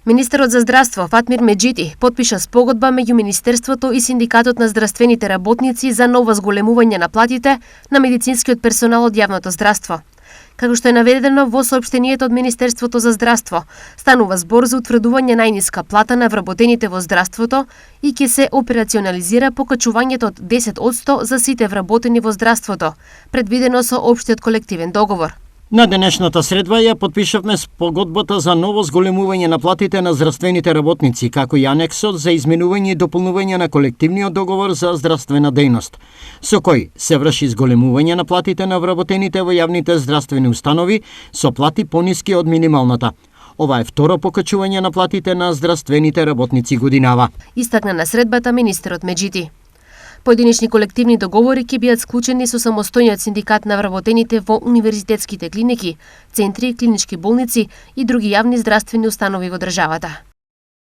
Министерот за здравство Фатмир Меджити потпиша спогодба меѓу Министерството и Синдикатот на здравствените работници за ново зголемување на платите на медицинскиот персонал од јавното здравство. Како што е наведено во соопштението од Министерството за здравство, станува збор за утврдување најниска плата на вработените во здравството и ќе се операционализира покачувањето од 10% за сите вработени во здравството, предвидено со општиот колективен договор. На денешната средба ја подпишавме спогодбата за ново зголемување на платите на здравствените работници, како и анексот за изменување и дополнување на колективниот договор за здравствена дејност, со кој се врши зголемување на платите на вработените во јавните здравствени установи со плати пониски од минималната. Ова е второ покачување на платите на здравствените работници годинава. Истакна на средбата министерот Меджити. Поединечни колективни договори ќе бидат склучени со самостојниот синдикат на вработените во универзитетските клиники, центри, клинички болници и други јавни здравствени установи во државата.